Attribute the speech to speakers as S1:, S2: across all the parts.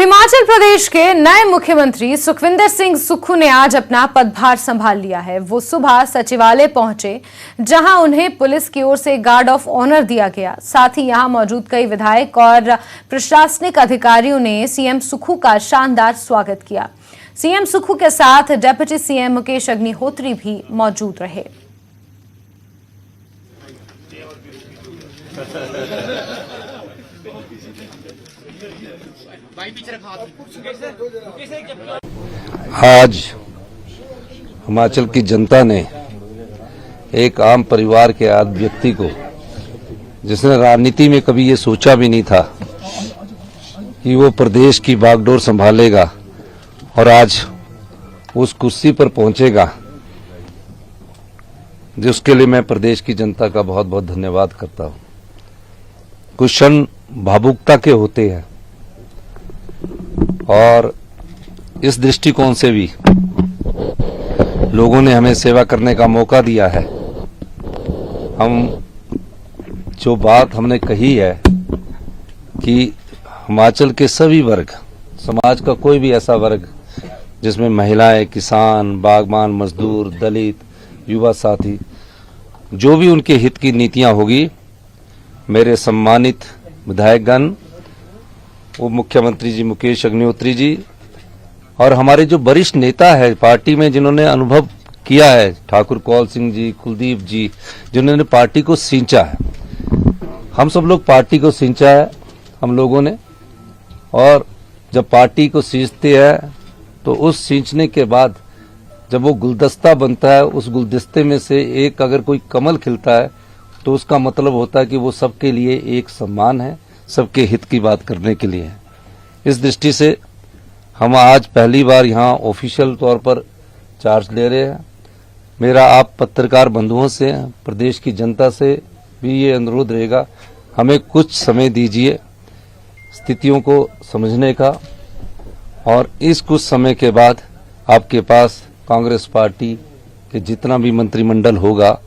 S1: हिमाचल प्रदेश के नए मुख्यमंत्री सुखविंदर सिंह सुक्खू ने आज अपना पदभार संभाल लिया है। वो सुबह सचिवालय पहुंचे, जहां उन्हें पुलिस की ओर से गार्ड ऑफ ऑनर दिया गया। साथ ही यहां मौजूद कई विधायक और प्रशासनिक अधिकारियों ने सीएम सुक्खू का शानदार स्वागत किया। सीएम सुक्खू के साथ डिप्टी सीएम मुकेश अग्निहोत्री भी मौजूद रहे।
S2: आज हिमाचल की जनता ने एक आम परिवार के आदि व्यक्ति को, जिसने राजनीति में कभी ये सोचा भी नहीं था कि वो प्रदेश की बागडोर संभालेगा और आज उस कुर्सी पर पहुंचेगा, जिसके लिए मैं प्रदेश की जनता का बहुत बहुत धन्यवाद करता हूं। कुछ क्षण भावुकता के होते हैं और इस दृष्टिकोण से भी लोगों ने हमें सेवा करने का मौका दिया है। हम जो बात हमने कही है कि हिमाचल के सभी वर्ग, समाज का कोई भी ऐसा वर्ग जिसमें महिलाएं, किसान, बागबान, मजदूर, दलित, युवा साथी, जो भी उनके हित की नीतियां होगी, मेरे सम्मानित विधायकगण, उप मुख्यमंत्री जी मुकेश अग्निहोत्री जी और हमारे जो वरिष्ठ नेता है पार्टी में, जिन्होंने अनुभव किया है, ठाकुर कौल सिंह जी, कुलदीप जी, जिन्होंने पार्टी को सींचा है। हम सब लोग पार्टी को सींचा है हम लोगों ने, और जब पार्टी को सींचते हैं तो उस सींचने के बाद जब वो गुलदस्ता बनता है, उस गुलदस्ते में से एक अगर कोई कमल खिलता है तो उसका मतलब होता है कि वो सबके लिए एक सम्मान है, सबके हित की बात करने के लिए है। इस दृष्टि से हम आज पहली बार यहाँ ऑफिशियल तौर पर चार्ज ले रहे हैं। मेरा आप पत्रकार बंधुओं से, प्रदेश की जनता से भी ये अनुरोध रहेगा, हमें कुछ समय दीजिए स्थितियों को समझने का, और इस कुछ समय के बाद आपके पास कांग्रेस पार्टी के जितना भी मंत्रिमंडल होगा,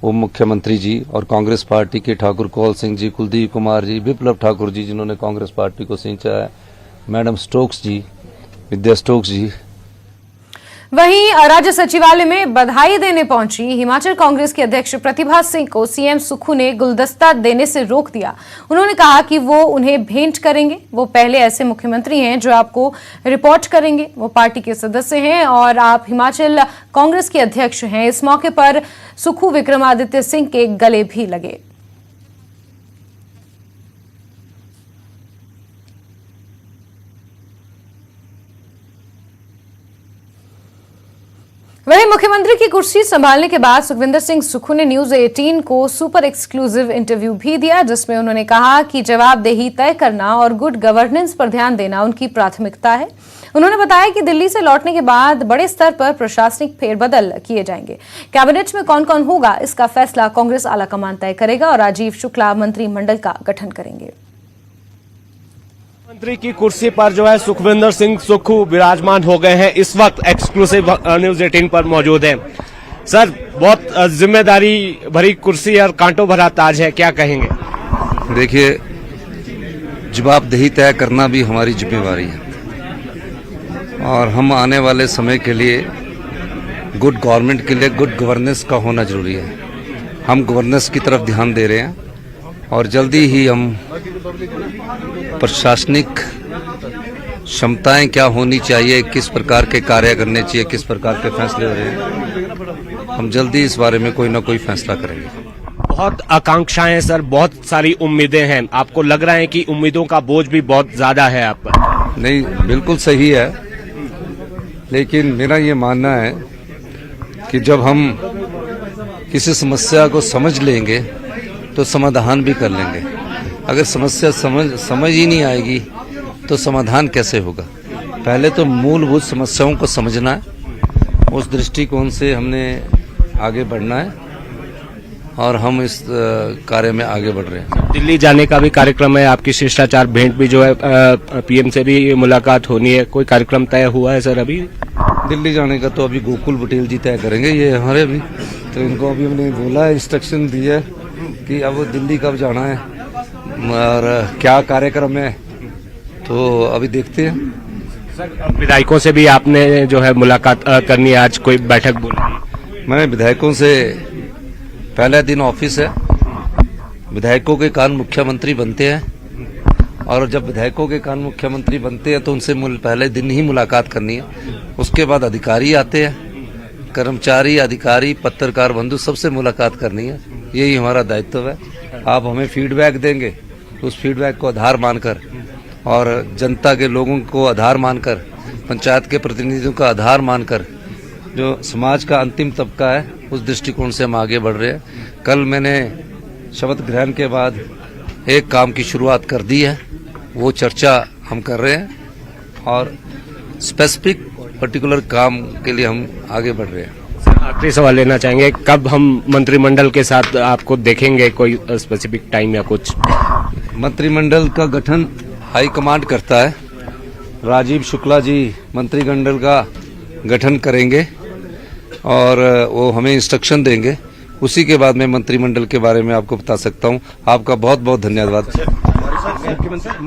S2: वो मुख्यमंत्री जी और कांग्रेस पार्टी के ठाकुर कौल सिंह जी, कुलदीप कुमार जी, विप्लव ठाकुर जी, जिन्होंने कांग्रेस पार्टी को सींचा है, मैडम स्टोक्स जी, विद्या स्टोक्स जी।
S1: वहीं राज्य सचिवालय में बधाई देने पहुंची हिमाचल कांग्रेस की अध्यक्ष प्रतिभा सिंह को सीएम सुक्खू ने गुलदस्ता देने से रोक दिया। उन्होंने कहा कि वो उन्हें भेंट करेंगे। वो पहले ऐसे मुख्यमंत्री हैं जो आपको रिपोर्ट करेंगे। वो पार्टी के सदस्य हैं और आप हिमाचल कांग्रेस के अध्यक्ष हैं। इस मौके पर सुक्खू विक्रमादित्य सिंह के गले भी लगे। वहीं मुख्यमंत्री की कुर्सी संभालने के बाद सुखविंदर सिंह सुक्खू ने न्यूज 18 को सुपर एक्सक्लूसिव इंटरव्यू भी दिया, जिसमें उन्होंने कहा कि जवाबदेही तय करना और गुड गवर्नेंस पर ध्यान देना उनकी प्राथमिकता है। उन्होंने बताया कि दिल्ली से लौटने के बाद बड़े स्तर पर प्रशासनिक फेरबदल किए जाएंगे। कैबिनेट में कौन कौन होगा, इसका फैसला कांग्रेस आलाकमान तय करेगा और राजीव शुक्ला मंत्रिमंडल का गठन करेंगे।
S3: मंत्री की कुर्सी पर जो है सुखविंदर सिंह सुक्खू विराजमान हो गए हैं। इस वक्त एक्सक्लूसिव न्यूज 18 पर मौजूद हैं। सर, बहुत जिम्मेदारी भरी कुर्सी और कांटों भरा ताज है, क्या कहेंगे?
S2: देखिए, जवाबदेही तय करना भी हमारी जिम्मेवारी है और हम आने वाले समय के लिए गुड गवर्नमेंट के लिए गुड गवर्नेंस का होना जरूरी है। हम गवर्नेंस की तरफ ध्यान दे रहे हैं और जल्दी ही हम प्रशासनिक क्षमताएं क्या होनी चाहिए, किस प्रकार के कार्य करने चाहिए, किस प्रकार के फैसले हो रहे हैं, हम जल्दी इस बारे में कोई ना कोई फैसला करेंगे।
S3: बहुत आकांक्षाएं सर, बहुत सारी उम्मीदें हैं। आपको लग रहा है कि उम्मीदों का बोझ भी बहुत ज्यादा है आप पर?
S2: नहीं, बिल्कुल सही है, लेकिन मेरा ये मानना है कि जब हम किसी समस्या को समझ लेंगे तो समाधान भी कर लेंगे। अगर समस्या समझ ही नहीं आएगी तो समाधान कैसे होगा? पहले तो मूलभूत समस्याओं को समझना है, उस दृष्टिकोण से हमने आगे बढ़ना है और हम इस कार्य में आगे बढ़ रहे हैं।
S3: दिल्ली जाने का भी कार्यक्रम है, आपकी शिष्टाचार भेंट भी जो है पीएम से भी मुलाकात होनी है, कोई कार्यक्रम तय हुआ है सर? अभी
S2: दिल्ली जाने का तो अभी गोकुल पटेल जी तय करेंगे, ये हमारे अभी तो इनको अभी हमने बोला है, इंस्ट्रक्शन दी है कि अब दिल्ली कब जाना है और क्या कार्यक्रम है, तो अभी देखते हैं।
S3: सर, विधायकों से भी आपने जो है मुलाकात करनी है, आज कोई बैठक बोली?
S2: मैंने विधायकों से पहले दिन ऑफिस है, विधायकों के कान मुख्यमंत्री बनते हैं और जब विधायकों के कान मुख्यमंत्री बनते हैं तो उनसे पहले दिन ही मुलाकात करनी है। उसके बाद अधिकारी आते हैं, कर्मचारी, अधिकारी, पत्रकार बंधु सबसे मुलाकात करनी है। यही हमारा दायित्व है। आप हमें फीडबैक देंगे, उस फीडबैक को आधार मानकर और जनता के लोगों को आधार मानकर, पंचायत के प्रतिनिधियों का आधार मानकर, जो समाज का अंतिम तबका है उस दृष्टिकोण से हम आगे बढ़ रहे हैं। कल मैंने शपथ ग्रहण के बाद एक काम की शुरुआत कर दी है, वो चर्चा हम कर रहे हैं और स्पेसिफिक पर्टिकुलर काम के लिए हम आगे बढ़ रहे हैं।
S3: आखिरी सवाल लेना चाहेंगे, कब हम मंत्रिमंडल के साथ आपको देखेंगे? कोई स्पेसिफिक टाइम या कुछ?
S2: मंत्रिमंडल का गठन हाईकमांड करता है। राजीव शुक्ला जी मंत्रिमंडल का गठन करेंगे और वो हमें इंस्ट्रक्शन देंगे। उसी के बाद मैं मंत्रिमंडल के बारे में आपको बता सकता हूं। आपका बहुत बहुत धन्यवाद।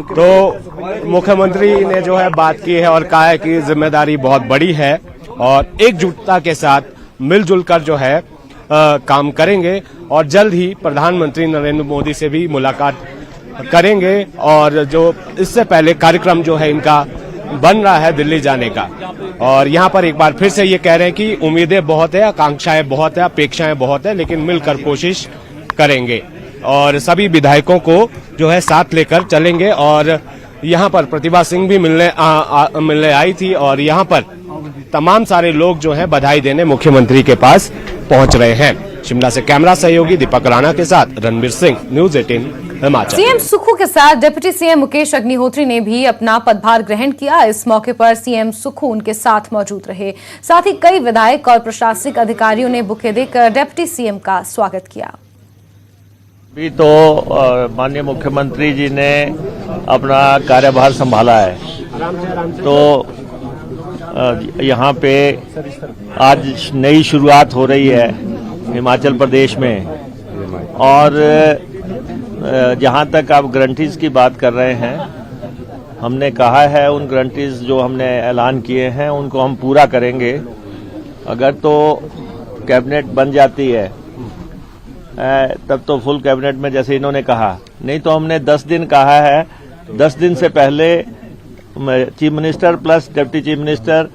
S3: तो मुख्यमंत्री ने जो है बात की है और कहा है कि जिम्मेदारी बहुत बड़ी है और एकजुटता के साथ मिलजुल कर जो है काम करेंगे और जल्द ही प्रधानमंत्री नरेंद्र मोदी से भी मुलाकात करेंगे। और जो इससे पहले कार्यक्रम जो है इनका बन रहा है दिल्ली जाने का, और यहाँ पर एक बार फिर से ये कह रहे हैं कि उम्मीदें बहुत है, आकांक्षाएं बहुत है, अपेक्षाएं बहुत है, लेकिन मिलकर कोशिश करेंगे और सभी विधायकों को जो है साथ लेकर चलेंगे। और यहाँ पर प्रतिभा सिंह भी मिलने आई थी और यहाँ पर तमाम सारे लोग जो हैं बधाई देने मुख्यमंत्री के पास पहुंच रहे हैं। शिमला से कैमरा सहयोगी दीपक राणा के साथ रणबीर सिंह, न्यूज 18 हिमाचल।
S1: सीएम सुक्खू के साथ डिप्टी सीएम मुकेश अग्निहोत्री ने भी अपना पदभार ग्रहण किया। इस मौके पर सीएम सुक्खू उनके साथ मौजूद रहे। साथ ही कई विधायक और प्रशासनिक अधिकारियों ने बुके देकर डिप्टी सीएम का स्वागत किया।
S4: अभी तो माननीय मुख्यमंत्री जी ने अपना कार्यभार संभाला है, तो यहाँ पे आज नई शुरुआत हो रही है हिमाचल प्रदेश में। और जहाँ तक आप गारंटीज की बात कर रहे हैं, हमने कहा है उन गारंटीज जो हमने ऐलान किए हैं उनको हम पूरा करेंगे। अगर तो कैबिनेट बन जाती है तब तो फुल कैबिनेट में जैसे इन्होंने कहा, नहीं तो हमने 10 दिन कहा है। 10 दिन से पहले chief minister plus deputy chief minister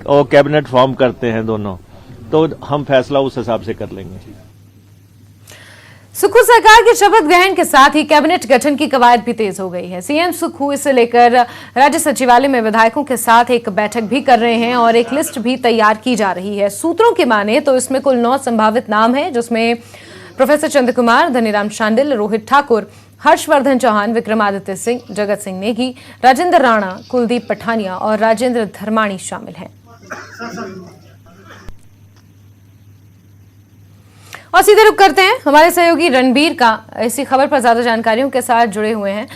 S4: और कैबिनेट फॉर्म करते हैं दोनों, तो हम फैसला उस हिसाब से कर लेंगे।
S1: सुक्खू सरकार के शपथ ग्रहण के साथ ही कैबिनेट गठन की कवायद भी तेज हो गई है। सीएम सुक्खू इसे लेकर राज्य सचिवालय में विधायकों के साथ एक बैठक भी कर रहे हैं और एक लिस्ट भी तैयार की जा रही है। सूत्रों की माने तो इसमें कुल 9 संभावित नाम हैं, जिसमें प्रोफेसर चंद्र कुमार, धनीराम शांडिल, रोहित ठाकुर, हर्षवर्धन चौहान, विक्रमादित्य सिंह, जगत सिंह नेगी, राजेंद्र राणा, कुलदीप पठानिया और राजेंद्र धर्माणी शामिल हैं। और सीधे रुक करते हैं हमारे सहयोगी रणबीर का, इसी खबर पर ज्यादा जानकारियों के साथ जुड़े हुए हैं।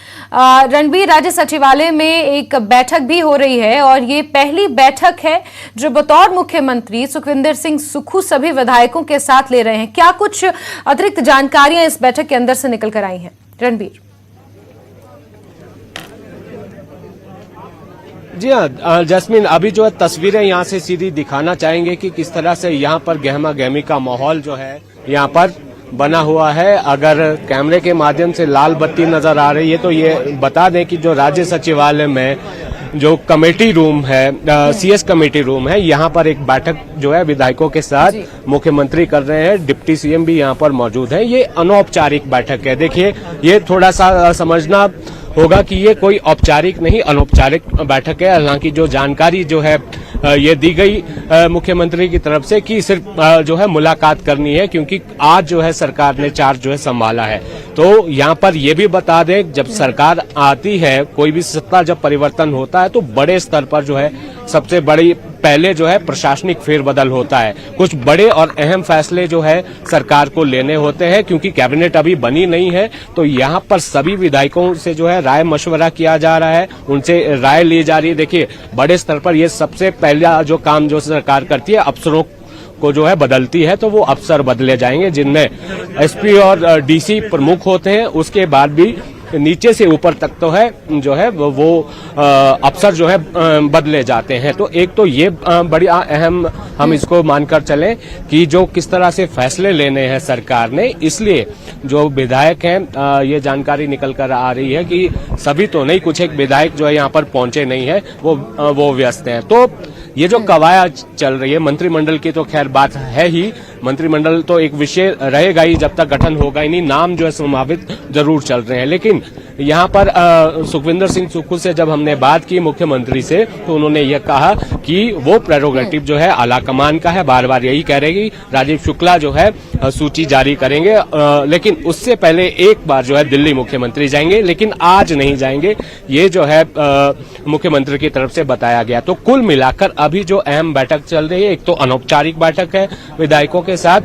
S1: रणबीर, राज्य सचिवालय में एक बैठक भी हो रही है और ये पहली बैठक है जो बतौर मुख्यमंत्री सुखविंदर सिंह सुक्खू सभी विधायकों के साथ ले रहे हैं। क्या कुछ अतिरिक्त जानकारियां इस बैठक के अंदर से निकल कर आई हैं रणबीर?
S3: जी हाँ जैस्मिन, अभी जो है तस्वीरें यहाँ से सीधी दिखाना चाहेंगे कि किस तरह से यहाँ पर गहमा गहमी का माहौल जो है यहाँ पर बना हुआ है। अगर कैमरे के माध्यम से लाल बत्ती नजर आ रही है तो ये बता दें कि जो राज्य सचिवालय में जो कमेटी रूम है, सीएस कमेटी रूम है, यहाँ पर एक बैठक जो है विधायकों के साथ मुख्यमंत्री कर रहे हैं। डिप्टी सीएम भी यहाँ पर मौजूद हैं। ये अनौपचारिक बैठक है। देखिए, ये थोड़ा सा समझना होगा कि ये कोई औपचारिक नहीं, अनौपचारिक बैठक है। हालांकि जो जानकारी जो है ये दी गई मुख्यमंत्री की तरफ से कि सिर्फ जो है मुलाकात करनी है, क्योंकि आज जो है सरकार ने चार्ज जो है संभाला है। तो यहाँ पर ये भी बता दें, जब सरकार आती है, कोई भी सत्ता जब परिवर्तन होता है तो बड़े स्तर पर जो है सबसे बड़ी पहले जो है प्रशासनिक फेरबदल होता है। कुछ बड़े और अहम फैसले जो है सरकार को लेने होते हैं, क्योंकि कैबिनेट अभी बनी नहीं है। तो यहाँ पर सभी विधायकों से जो है राय मशवरा किया जा रहा है, उनसे राय ली जा रही है। देखिए, बड़े स्तर पर ये सबसे पहला जो काम जो सरकार करती है, अफसरों को जो है बदलती है, तो वो अफसर बदले जाएंगे जिनमें एसपी और डीसी प्रमुख होते हैं। उसके बाद भी नीचे से ऊपर तक तो है जो है वो अफसर जो है बदले जाते हैं। तो एक तो ये बड़ी अहम हम इसको मानकर चलें कि जो किस तरह से फैसले लेने हैं सरकार ने, इसलिए जो विधायक हैं ये जानकारी निकल कर आ रही है कि सभी तो नहीं, कुछ एक विधायक जो है यहाँ पर पहुंचे नहीं है, वो व्यस्त हैं। तो ये जो कवायद चल रही है मंत्रिमंडल की, तो खैर बात है ही, मंत्रिमंडल तो एक विषय रहेगा ही जब तक गठन होगा ही नहीं, नाम जो है संभावित जरूर चल रहे हैं। लेकिन यहाँ पर सुखविंदर सिंह सुक्खू से जब हमने बात की मुख्यमंत्री से, तो उन्होंने ये कहा कि वो प्रेरोगेटिव जो है आलाकमान का है, बार बार यही कह रहे कि राजीव शुक्ला जो है सूची जारी करेंगे, लेकिन उससे पहले एक बार जो है दिल्ली मुख्यमंत्री जाएंगे, लेकिन आज नहीं जाएंगे, ये जो है मुख्यमंत्री की तरफ से बताया गया। तो कुल मिलाकर अभी जो अहम बैठक चल रही है, एक तो अनौपचारिक बैठक है विधायकों के साथ,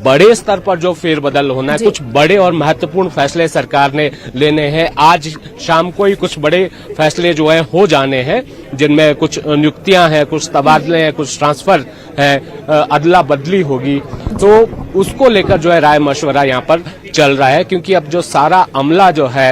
S3: बड़े स्तर पर जो फेरबदल होना है, कुछ बड़े और महत्वपूर्ण फैसले सरकार ने लेने हैं। आज शाम को ही कुछ बड़े फैसले जो है हो जाने हैं, जिनमें कुछ नियुक्तियां हैं, कुछ तबादले हैं, कुछ ट्रांसफर है, अदला बदली होगी। तो उसको लेकर जो है राय मशवरा यहाँ पर चल रहा है, क्योंकि अब जो सारा अमला जो है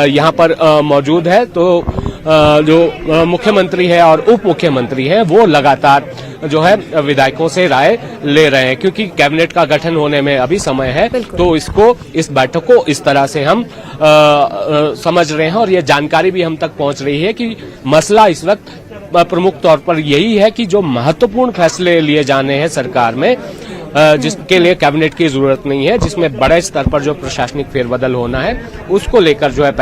S3: यहाँ पर मौजूद है, तो जो मुख्यमंत्री है और उप मुख्यमंत्री है वो लगातार जो है विधायकों से राय ले रहे हैं, क्योंकि कैबिनेट का गठन होने में अभी समय है। तो इस बैठक को इस तरह से हम समझ रहे हैं, और ये जानकारी भी हम तक पहुंच रही है कि मसला इस वक्त प्रमुख तौर पर यही है कि जो महत्वपूर्ण फैसले लिए जाने हैं सरकार में, जिसके लिए कैबिनेट की जरूरत नहीं है, जिसमें बड़े स्तर पर जो प्रशासनिक फेरबदल होना है, उसको लेकर जो है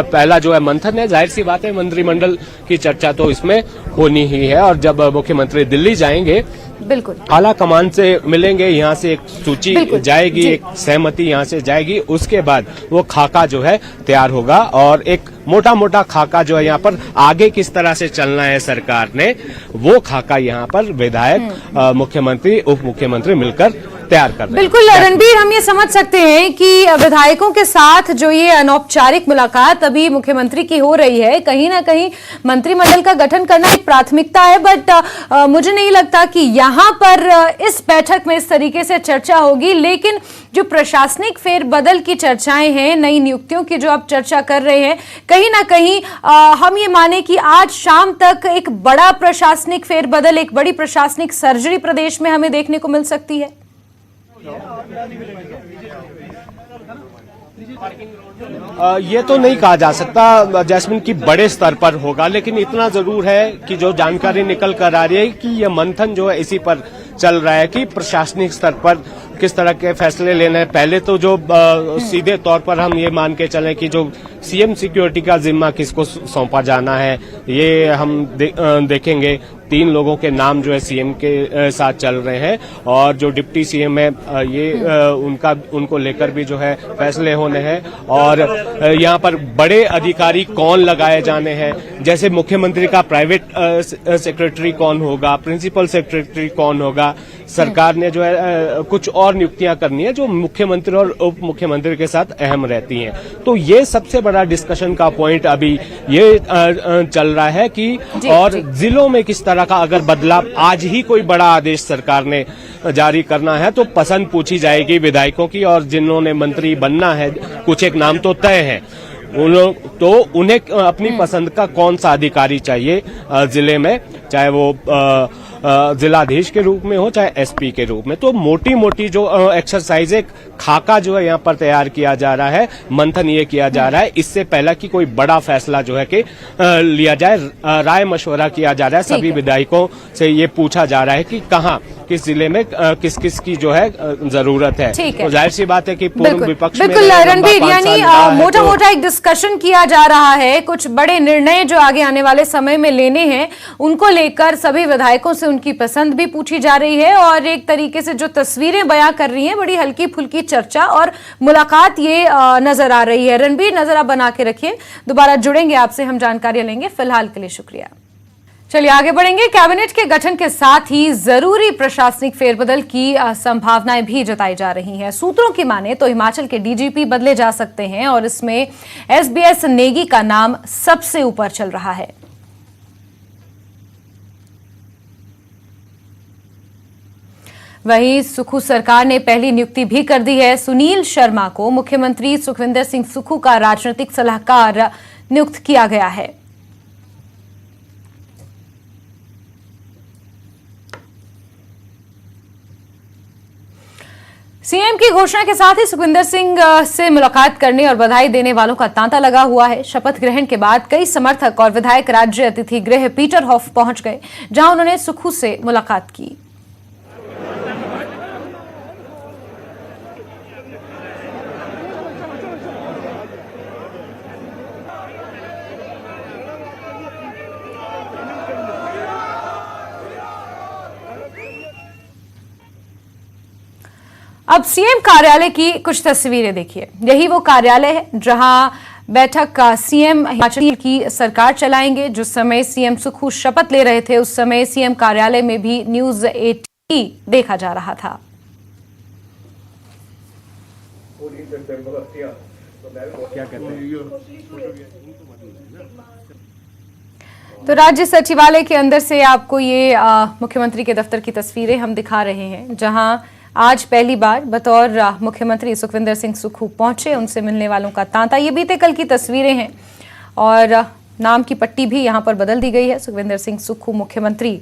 S3: पहला जो है मंथन है। जाहिर सी बात है मंत्रिमंडल की चर्चा तो इसमें होनी ही है, और जब मुख्यमंत्री दिल्ली जाएंगे,
S1: बिल्कुल
S3: आला कमान से मिलेंगे, यहाँ से एक सूची जाएगी, एक सहमति यहाँ से जाएगी, उसके बाद वो खाका जो है तैयार होगा, और एक मोटा मोटा खाका जो है यहाँ पर आगे किस तरह से चलना है सरकार ने, वो खाका यहाँ पर विधायक, मुख्यमंत्री, उप मुख्यमंत्री मिलकर तैयार कर रहे हैं।
S1: बिल्कुल रणबीर, हम ये समझ सकते हैं कि विधायकों के साथ जो ये अनौपचारिक मुलाकात अभी मुख्यमंत्री की हो रही है, कहीं ना कहीं मंत्रिमंडल का गठन करना एक प्राथमिकता है, बट मुझे नहीं लगता कि यहाँ पर इस बैठक में इस तरीके से चर्चा होगी। लेकिन जो प्रशासनिक फेरबदल की चर्चाएं हैं, नई नियुक्तियों की जो आप चर्चा कर रहे हैं, कहीं ना कहीं हम ये माने कि आज शाम तक एक बड़ा प्रशासनिक फेरबदल, एक बड़ी प्रशासनिक सर्जरी प्रदेश में हमें देखने को मिल सकती है।
S3: ये तो नहीं कहा जा सकता जैस्मिन की बड़े स्तर पर होगा, लेकिन इतना जरूर है कि जो जानकारी निकल कर आ रही है कि ये मंथन जो है इसी पर चल रहा है कि प्रशासनिक स्तर पर किस तरह के फैसले लेने हैं। पहले तो जो सीधे तौर पर हम ये मान के चलें कि जो सीएम सिक्योरिटी का जिम्मा किसको सौंपा जाना है, ये हम देखेंगे। 3 लोगों के नाम जो है सीएम के साथ चल रहे हैं, और जो डिप्टी सीएम है ये उनको लेकर भी जो है फैसले होने हैं, और यहाँ पर बड़े अधिकारी कौन लगाए जाने हैं, जैसे मुख्यमंत्री का प्राइवेट सेक्रेटरी कौन होगा, प्रिंसिपल सेक्रेटरी कौन होगा। सरकार ने जो है कुछ और नियुक्तियां करनी है जो मुख्यमंत्री और उप मुख्यमंत्री के साथ अहम रहती हैं। तो ये सबसे बड़ा डिस्कशन का पॉइंट अभी ये चल रहा है कि और जिलों में किस तरह का अगर बदलाव, आज ही कोई बड़ा आदेश सरकार ने जारी करना है तो पसंद पूछी जाएगी विधायकों की, और जिन्होंने मंत्री बनना है, कुछ एक नाम तो तय है, तो उन्हें अपनी पसंद का कौन सा अधिकारी चाहिए जिले में, चाहे वो जिलाधीश के रूप में हो चाहे एसपी के रूप में। तो मोटी मोटी जो एक्सरसाइज है, खाका जो है यहाँ पर तैयार किया जा रहा है, मंथन ये किया जा रहा है, इससे पहला कि कोई बड़ा फैसला जो है कि लिया जाए, राय मशवरा किया जा रहा है। सभी विधायकों से ये पूछा जा रहा है कि कहाँ किस जिले में किस किस की जो है जरूरत है। तो जाहिर सी बात है कि पूर्ण विपक्ष में
S1: बिल्कुल रणबीर, यानी मोटा मोटा एक डिस्कशन किया जा रहा है, कुछ बड़े निर्णय जो आगे आने वाले समय में लेने हैं उनको लेकर सभी विधायकों से उनकी पसंद भी पूछी जा रही है, और एक तरीके से जो तस्वीरें बयां कर रही हैं, बड़ी हल्की फुल्की चर्चा और मुलाकात ये नजर आ रही है। रणबीर, नजर आप बना के रखिए, दोबारा जुड़ेंगे आपसे, हम जानकारी लेंगे। फिलहाल के लिए शुक्रिया। चलिए आगे बढ़ेंगे। कैबिनेट के गठन के साथ ही जरूरी प्रशासनिक फेरबदल की संभावनाएं भी जताई जा रही हैं। सूत्रों की माने तो हिमाचल के डीजीपी बदले जा सकते हैं, और इसमें एसबीएस नेगी का नाम सबसे ऊपर चल रहा है। वहीं सुक्खू सरकार ने पहली नियुक्ति भी कर दी है। सुनील शर्मा को मुख्यमंत्री सुखविंदर सिंह सुक्खू का राजनीतिक सलाहकार नियुक्त किया गया है। सीएम की घोषणा के साथ ही सुखविंदर सिंह से मुलाकात करने और बधाई देने वालों का तांता लगा हुआ है। शपथ ग्रहण के बाद कई समर्थक और विधायक राज्य अतिथि गृह पीटरहॉफ पहुंच गए, जहां उन्होंने सुक्खू से मुलाकात की। अब सीएम कार्यालय की कुछ तस्वीरें देखिए। यही वो कार्यालय है जहां बैठक का सीएम हिमाचल की सरकार चलाएंगे। जिस समय सीएम सुक्खू शपथ ले रहे थे, उस समय सीएम कार्यालय में भी न्यूज़ 18 देखा जा रहा था। तो राज्य सचिवालय के अंदर से आपको ये मुख्यमंत्री के दफ्तर की तस्वीरें हम दिखा रहे हैं, जहां आज पहली बार बतौर मुख्यमंत्री सुखविंदर सिंह सुक्खू पहुंचे। उनसे मिलने वालों का तांता, ये बीते कल की तस्वीरें हैं और नाम की पट्टी भी यहां पर बदल दी गई है। सुखविंदर सिंह सुक्खू मुख्यमंत्री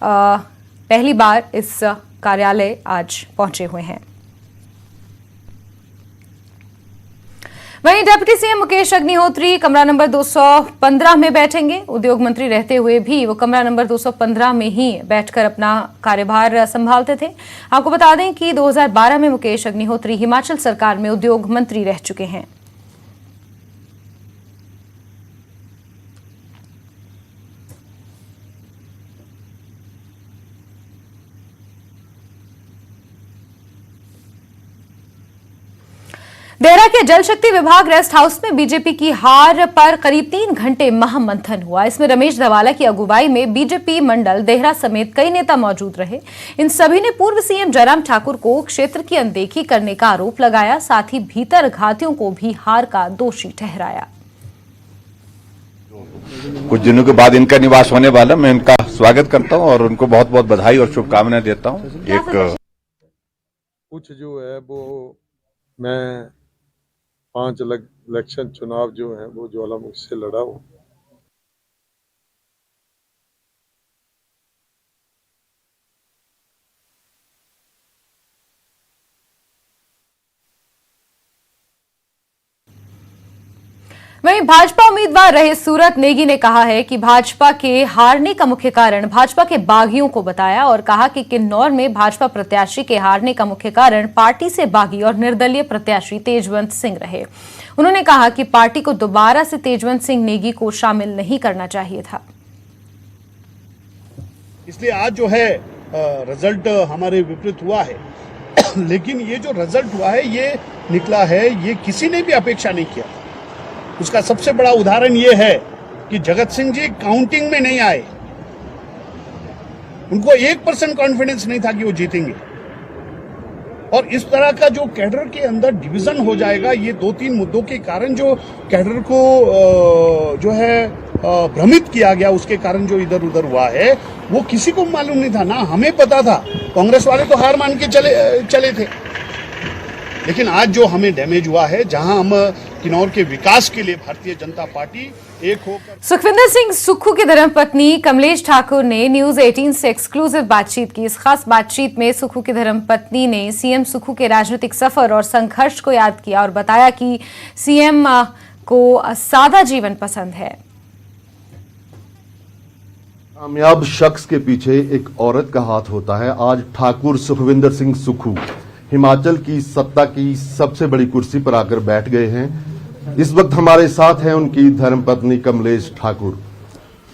S1: पहली बार इस कार्यालय आज पहुंचे हुए हैं। वहीं डिप्टी सीएम मुकेश अग्निहोत्री कमरा नंबर 215 में बैठेंगे। उद्योग मंत्री रहते हुए भी वो कमरा नंबर 215 में ही बैठकर अपना कार्यभार संभालते थे। आपको बता दें कि 2012 में मुकेश अग्निहोत्री हिमाचल सरकार में उद्योग मंत्री रह चुके हैं। देहरा के जल शक्ति विभाग रेस्ट हाउस में बीजेपी की हार पर करीब 3 घंटे महामंथन हुआ। इसमें रमेश धवाला की अगुवाई में बीजेपी मंडल देहरा समेत कई नेता मौजूद रहे। इन सभी ने पूर्व सीएम जयराम ठाकुर को क्षेत्र की अनदेखी करने का आरोप लगाया, साथ ही भीतर घातियों को भी हार का दोषी ठहराया।
S5: कुछ दिनों के बाद इनका निवास होने वाला, मैं इनका स्वागत करता हूं और उनको बहुत बहुत बधाई और शुभकामनाएं देता हूं।
S6: कुछ जो है वो मैं 5 इलेक्शन चुनाव जो है वो ज्वालामुखी से लड़ा हूं।
S1: वहीं भाजपा उम्मीदवार रहे सूरत नेगी ने कहा है कि भाजपा के हारने का मुख्य कारण भाजपा के बागियों को बताया और कहा कि किन्नौर में भाजपा प्रत्याशी के हारने का मुख्य कारण पार्टी से बागी और निर्दलीय प्रत्याशी तेजवंत सिंह रहे। उन्होंने कहा कि पार्टी को दोबारा से तेजवंत सिंह नेगी को शामिल नहीं करना चाहिए था।
S7: इसलिए आज जो है रिजल्ट हमारे विपरीत हुआ है लेकिन ये जो रिजल्ट हुआ है ये निकला है, ये किसी ने भी अपेक्षा नहीं किया। उसका सबसे बड़ा उदाहरण ये है कि जगत सिंह जी काउंटिंग में नहीं आए। उनको 1% कॉन्फिडेंस नहीं था कि वो जीतेंगे और इस तरह का जो कैडर के अंदर डिवीजन हो जाएगा, ये 2-3 मुद्दों के कारण जो कैडर को जो है भ्रमित किया गया, उसके कारण जो इधर उधर हुआ है वो किसी को मालूम नहीं था, ना हमें पता था। कांग्रेस वाले तो हार मान के चले थे। लेकिन आज जो हमें डैमेज हुआ है, जहां हम किन्नौर के विकास के लिए भारतीय जनता पार्टी एक होकर।
S1: सुखविंदर सिंह सुक्खू की धर्मपत्नी कमलेश ठाकुर ने न्यूज़ 18 से एक्सक्लूसिव बातचीत की। इस खास बातचीत में सुक्खू की धर्मपत्नी ने सीएम सुक्खू के राजनीतिक सफर और संघर्ष को याद किया और बताया कि सीएम को सादा जीवन पसंद है।
S8: कामयाब शख्स के पीछे एक औरत का हाथ होता है। आज ठाकुर सुखविंदर सिंह सुक्खू हिमाचल की सत्ता की सबसे बड़ी कुर्सी पर आकर बैठ गए हैं। इस वक्त हमारे साथ हैं उनकी धर्मपत्नी कमलेश ठाकुर।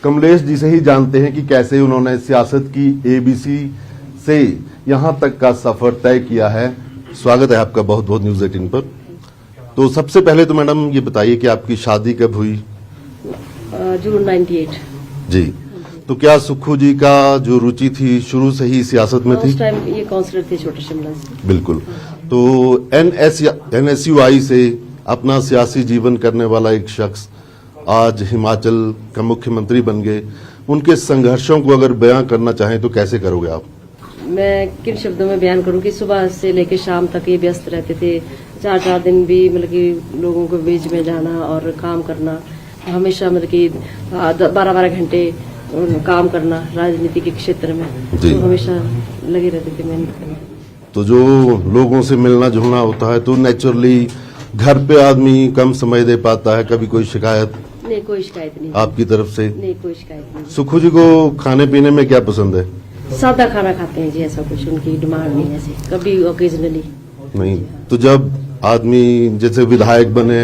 S8: कमलेश जी से ही जानते हैं कि कैसे उन्होंने सियासत की एबीसी से यहां तक का सफर तय किया है। स्वागत है आपका बहुत बहुत न्यूज़ 18 पर। तो सबसे पहले तो मैडम ये बताइए कि आपकी शादी कब हुई?
S9: जून 98 जी।
S8: तो क्या सुक्खू जी का जो रुचि थी शुरू से ही सियासत में थी?
S9: उस टाइम ये काउंसलर थे छोटा शिमला से।
S8: बिल्कुल। तो NSUI से अपना सियासी जीवन करने वाला एक शख्स आज हिमाचल का मुख्यमंत्री बन गए। उनके संघर्षों को अगर बयां करना चाहें तो कैसे करोगे आप?
S9: मैं किन शब्दों में बयान करूं कि सुबह से लेकर शाम तक ये व्यस्त रहते थे। 4-4 दिन भी मतलब कि लोगों के बीच में जाना और काम करना, हमेशा मतलब कि 12-12 घंटे काम करना राजनीति के क्षेत्र में, तो हमेशा लगे रहते थे मेहनत करने।
S8: तो जो लोगों से मिलना जुलना होता है तो नेचुरली घर पे आदमी कम समय दे पाता है। कभी कोई शिकायत?
S9: नहीं, कोई शिकायत नहीं
S8: आपकी तरफ से?
S9: नहीं, कोई शिकायत नहीं।
S8: सुखू जी को खाने पीने में क्या पसंद है?
S9: सादा खाना खाते हैं जी, ऐसा कुछ उनकी डिमांड नहीं है ऐसे, कभी ओकेजनली
S8: नहीं। तो जब आदमी जैसे विधायक बने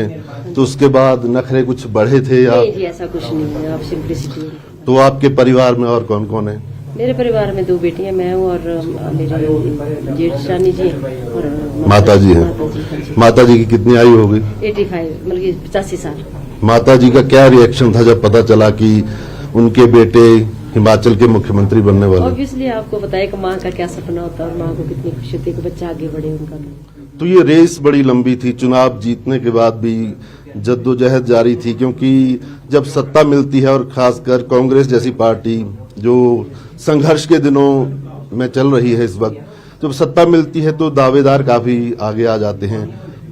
S8: तो उसके बाद नखरे कुछ बढ़े थे या?
S9: नहीं जी, ऐसा कुछ नहीं है, आप सिंपलिसिटी।
S8: तो आपके परिवार में और कौन कौन है?
S9: मेरे परिवार में 2 बेटियां, मैं हूँ और मेरे जेठानी जी और
S8: माता जी हैं। माता जी की कितनी आयु होगी?
S9: 85 मतलब कि 85 साल।
S8: माता जी का क्या रिएक्शन था जब पता चला कि उनके बेटे हिमाचल के मुख्यमंत्री बनने वाले?
S9: ऑब्वियसली आपको बताया कि माँ का क्या सपना होता है और माँ को कितनी खुशी होती है कि बच्चा आगे बढ़े उनका।
S8: तो ये रेस बड़ी लंबी थी, चुनाव जीतने के बाद भी जद्दोजहद जारी थी, क्योंकि जब सत्ता मिलती है और खासकर कांग्रेस जैसी पार्टी जो संघर्ष के दिनों में चल रही है इस वक्त, जब सत्ता मिलती है तो दावेदार काफी आगे आ जाते हैं।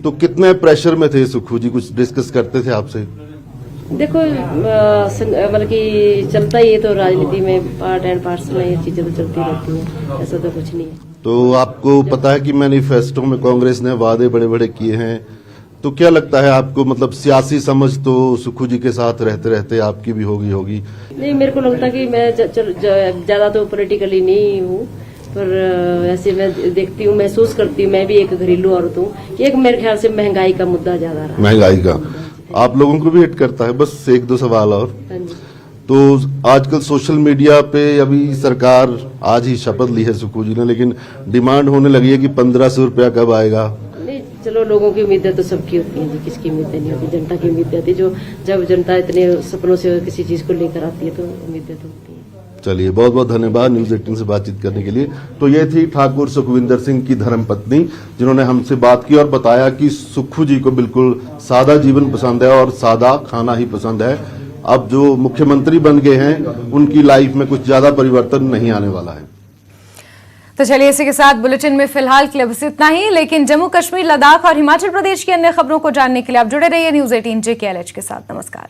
S8: तो कितने प्रेशर में थे सुखू जी? कुछ डिस्कस करते थे आपसे?
S9: देखो मतलब कि चलता ही है तो राजनीति में पार्ट एंड पार्सल ये चीजें तो चलती रहती हैं, ऐसा तो कुछ नहीं है।
S8: तो आपको पता है कि मैनिफेस्टो में कांग्रेस ने वादे बड़े बड़े किए हैं, तो क्या लगता है आपको? मतलब सियासी समझ तो सुखू जी के साथ रहते रहते आपकी भी होगी।
S9: नहीं, मेरे को लगता कि मैं ज्यादा तो पॉलिटिकली नहीं हूँ, पर ऐसे मैं देखती हूँ, महसूस करती हूँ, मैं भी एक घरेलू औरत हूँ, एक मेरे ख्याल से महंगाई का मुद्दा ज्यादा रहा।
S8: महंगाई का आप लोगों को भी हिट करता है? बस 1-2 सवाल और। तो आजकल सोशल मीडिया पे अभी सरकार आज ही शपथ ली है सुखू जी ने, लेकिन डिमांड होने लगी है कि 1500 रुपया कब आएगा?
S9: नहीं, चलो लोगों की उम्मीदें तो सबकी होती हैं जी, किसकी उम्मीदें नहीं होती? जनता की उम्मीदें होती है, जो जब जनता इतने सपनों से किसी चीज को लेकर आती है तो उम्मीदें तो होती हैं।
S8: चलिए, बहुत बहुत धन्यवाद न्यूज 18 से बातचीत करने के लिए। तो ये थी ठाकुर सुखविंदर सिंह की धर्मपत्नी, जिन्होंने हमसे बात की और बताया कि सुखू जी को बिल्कुल सादा जीवन पसंद है और सादा खाना ही पसंद है। अब जो मुख्यमंत्री बन गए हैं उनकी लाइफ में कुछ ज्यादा परिवर्तन नहीं आने वाला है।
S1: तो चलिए, इसी के साथ बुलेटिन में फिलहाल के लिए बस इतना ही, लेकिन जम्मू कश्मीर, लद्दाख और हिमाचल प्रदेश की अन्य खबरों को जानने के लिए आप जुड़े रहिए न्यूज 18 JKLH के साथ। नमस्कार।